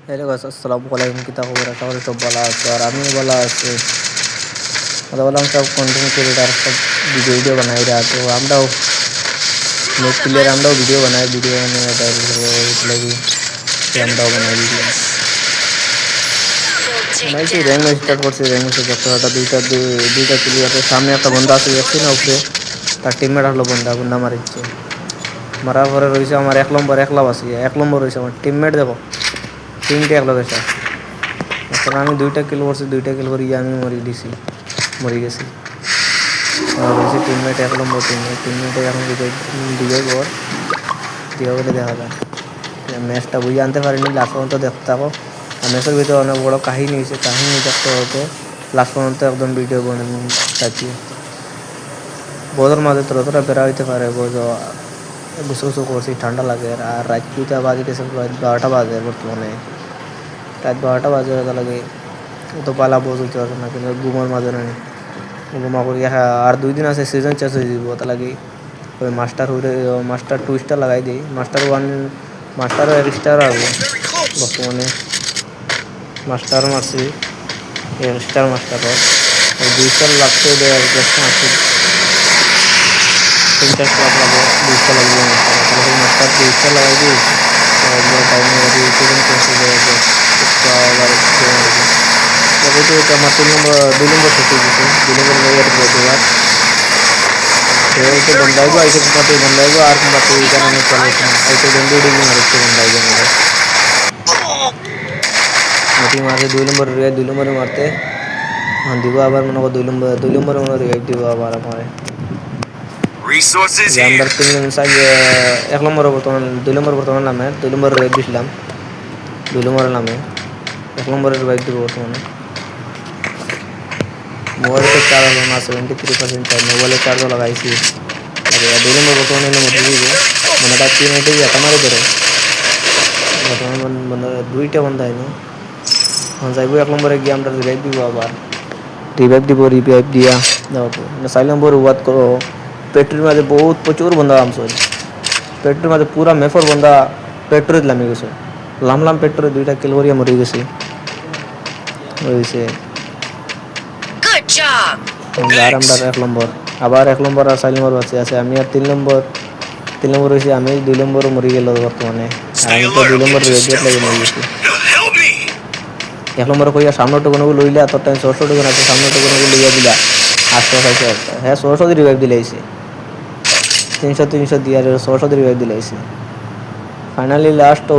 Hello guys, আসসালামু আলাইকুম। কিতা খবর? আশা করি সব ভালো আছে আর আমিও ভালো আছি। বললাম সব কন্টেন্ট ক্রিয়েটার সব ভিডিও বানাই রা, তো আমরাও নেট প্লেয়ার আমরাও ভিডিও বানাই লাগি আমরাও বানাই ভিডিও বানাইছি। র্যাঙ্ক ম্যাচ স্টার্ট করছি। র্যাঙ্ক ম্যাচে যতটা দুইটা ক্লিয়ার। সামনে একটা বন্ধা আছে দেখছি না উপরে, তার টিমমেট হলো বন্ধা মারিচ্ছে। মারার পরে রয়েছে আমার 1 নম্বর একলা বাসি 1 নম্বর রয়েছে আমার টিমমেট। দেখো তিনটে একলা গেছে। এখন আমি 2টা কিল করছি, 2টা কিল করি আমি মরি গেছি। আর রয়েছে টিমমেট 1 নম্বর টিমমেটে এখন দিবে পর দিয়ে বলে দেখা যায়। ম্যাচটা বুঝে আনতে পারিনি, লাস্ট পর্যন্ত দেখতে থাকো। আর ম্যাচের ভিতরে অনেক বড় কাহিনী হয়েছে, কাহিনী দেখতে হতো লাস্ট পর্যন্ত একদম ভিডিও চাচ্ছি। বোধের মাঝে তোরা বেড়া হইতে পারে, বোঝ গুছু করছি, ঠান্ডা লাগে। আর রাত 2টা বাজে গেছে, 12টা বাজে বর্তমানে। রাত 12টা বাজে লাগে তো পালা বোঝ হইতে পারবে না, কিন্তু ঘুমার মাঝে নেই ঘুমা করি। হ্যাঁ, আর 2 দিন আছে সিজন চেঞ্জ হয়ে যাব, তা লাগে ওই মাস্টার 2 স্টার লাগাই দিই। মাস্টারও 1 স্টার আসবে বর্তমানে। মাস্টার মারছি 1 স্টার মাস্টারও 2 স্টার লাগছে, 50 লাখ লাগবে, 2 স্টার লাগবে মাস্টার 2 স্টার লাগাই দিই। সিজন চেঞ্জ হয়ে যাবে তো আমার 2 নম্বর সেট হয়ে গেছে। 2 নম্বর দেওয়ার তো বন্ধাইব আইসে কুমাতে বন্ধাইব আর কুমাতে এইখানে অনেক চলে আইসে বন্ধু ডিগ্রি মারছে বন্ধাইব আমাদের মিটিং মারছে 2 নম্বরে মারতে দিব। আবার মনে করো 2 নম্বরে মনে রিভাইভ দিব আবার আমার আমরা 3 সাইজ 1 নম্বরে বর্তমান 2 নম্বর বর্তমান নামে 2 নম্বরে রিভাইভ দিছিলাম। 2 নম্বরের নামে 1 নম্বরে রিভাইভ দিব বর্তমানে। মোবাইলে চার্জ হলো না, 73% চার্জ। মোবাইলে চার্জও লাগাইছি। 2 নম্বর বর্তমানে মধ্যে দিব মানে তার 3 মিনিটে একটা মারি ধরে বর্তমানে মানে 2টা বন্ধ হয়নি। এখন যাইব 1 নম্বরে গিয়ে আমরা রিভাইভ দিব। আবার রিভাইভ দিয়া দেখো 4 নম্বর ওয়াত করো। পেট্রির মাঝে প্রচুর বন্ধা আমছে। পেট্রির মাঝে পুরা মেফর বন্ধা পেট্রোল লামি গেছে। লামলাম পেট্রোল 2টা কিল করিয়া মরে গেছে হয়েছে। আর আমরা 1 নম্বর আবার 1 নম্বর আর 4 নম্বর আছে। আমি আর 3 নম্বর হয়েছে। আমি 2 নম্বরও মরে গেল বর্তমানে। আর আমি তো 2 নম্বর রেডিয়েট লাগে মরে গেছি। 1 নম্বর কইয়া সামনে টুকুনগুলো লইলা তোর টাইম 600 টুকুন আছে, সামনে টুকুনগুলো লইয়া দিলা 800 খাইছে। হ্যাঁ 600 দিয়ে রিভাইভ দিলাইছে। 300 দিয়ে আর 600 দিয়ে রিভাইভ দিলাইছে। ফাইনালি লাস্ট ও